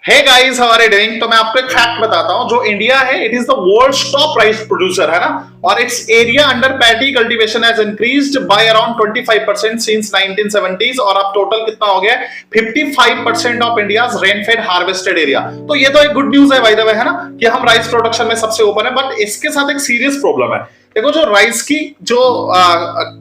Hey guys, how are you doing? तो मैं आपको एक फैक्ट बताता हूं। जो इंडिया है, it is the world's top rice producer, है ना। और its area under paddy cultivation has increased by around 25% since 1970s। और अब टोटल कितना हो गया? 55% of India's rainfed harvested area. तो ये तो एक गुड न्यूज है बाय द वे, है ना, कि हम राइस प्रोडक्शन में सबसे ऊपर है। बट इसके साथ एक सीरियस प्रॉब्लम है। देखो, जो राइस की जो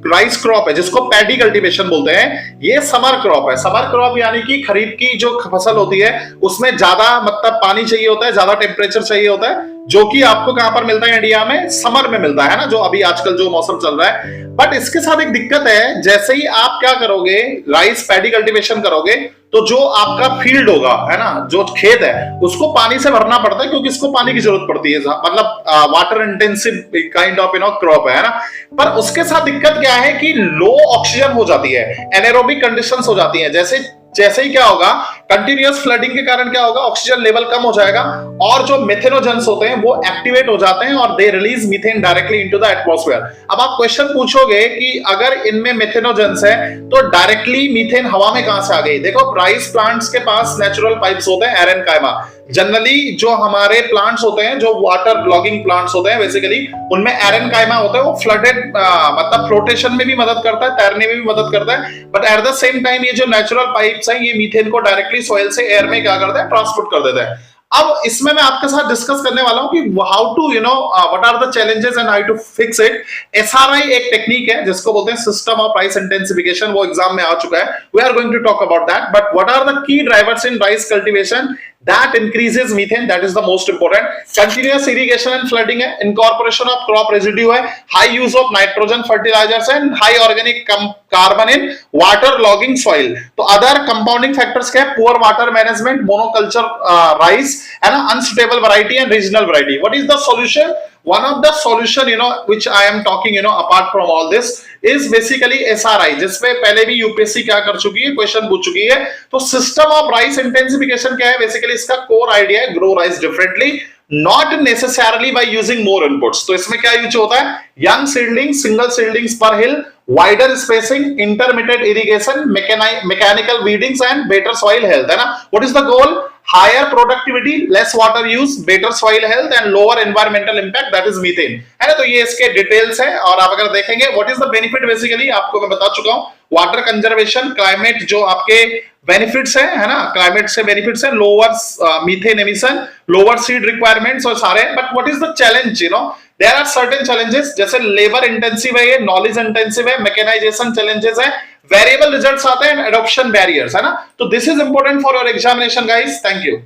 राइस क्रॉप है, जिसको पैडी कल्टीवेशन बोलते हैं, ये समर क्रॉप है। समर क्रॉप यानी कि खरीफ की जो फसल होती है, उसमें ज्यादा मतलब पानी चाहिए होता है, ज्यादा टेम्परेचर चाहिए होता है, जो कि आपको कहां पर मिलता है? इंडिया में समर में मिलता है ना, जो अभी आजकल जो मौसम चल रहा है। बट इसके साथ एक दिक्कत है, जैसे ही आप क्या करोगे, राइस पैडी कल्टीवेशन करोगे, तो जो आपका फील्ड होगा, है ना, जो खेत है, उसको पानी से भरना पड़ता है, क्योंकि इसको पानी की जरूरत पड़ती है। मतलब water intensive kind of crop है ना। पर उसके साथ दिक्कत क्या है कि लो ऑक्सीजन हो जाती है, एनारोबिक कंडीशंस हो जाती हैं। जैसे जैसे ही क्या होगा, कंटिन्यूअस फ्लडिंग के कारण क्या होगा, ऑक्सीजन लेवल कम हो जाएगा, और जो मिथेनोजेंस होते हैं वो एक्टिवेट हो जाते हैं, और they release methane directly into the atmosphere. अब आप क्वेश्चन पूछोगे कि अगर इनमें मिथेनोजेंस है, तो डायरेक्टली मीथेन हवा में कहां से आ गई? देखो, राइस प्लांट्स के पास नेचुरल पाइप्स होते हैं, एरेनकाइमा। जनरली जो हमारे प्लांट्स होते हैं, जो वाटर ब्लॉगिंग प्लांट्स होते हैं, बेसिकली उनमें एरेनकाइमा होता है। वो फ्लडेड मतलब फ्लोटेशन में भी मदद करता है, तैरने में भी मदद करता है। But at the same time ये जो नेचुरल पाइप्स हैं, ये मीथेन को डायरेक्टली सॉइल से एयर में क्या करते हैं? ट्रांसपोर्ट कर देते हैं। अब इसमें मैं आपके साथ डिस्कस करने वाला हूं कि how to what are the challenges and how to fix it. SRI एक टेक्निक है जिसको बोलते हैं सिस्टम ऑफ राइस इंटेंसिफिकेशन। वो एग्जाम में आ चुका है। We are going to talk about that. But what are the key drivers in rice cultivation that increases methane? That is the most important. Continuous irrigation and flooding है, incorporation of crop residue है, high use of nitrogen fertilizers and high organic carbon in water logging soil. तो other compounding factors क्या है? Poor water management, monoculture rice, है ना, unsuitable variety and regional variety. What is the solution? One of the solution, which I am talking, apart from all this, is basically SRI, जिसमें पहले भी UPSC क्या कर चुकी है, क्वेश्चन पूछ चुकी है। तो सिस्टम ऑफ राइस इंटेंसिफिकेशन क्या है? बेसिकली इसका कोर आइडिया है, grow rice differently, not necessarily by using more inputs. तो इसमें क्या यूज होता है? Young seedling, single seedlings per hill, wider spacing, intermediate irrigation, mechanical weedings and better soil health, है ना। What is the goal? Higher productivity, less water use, better soil health and lower environmental impact, that is methane, है ना। तो ये इसके details है। और आप अगर देखेंगे what is the benefit, basically आपको मैं बता चुका हूं। वाटर कंजर्वेशन, क्लाइमेट जो आपके बेनिफिट्स है ना, क्लाइमेट से बेनिफिट्स है, lower methane emission, lower seed requirements और सारे। But what is the challenge? There are certain challenges, जैसे लेबर इंटेंसिव है, ये नॉलेज इंटेंसिव है, मैकेनाइजेशन चैलेंजेस है, वेरिएबल रिजल्ट्स आते हैं, एडॉप्शन बैरियर्स, है ना। तो this is important for your examination guys. Thank you.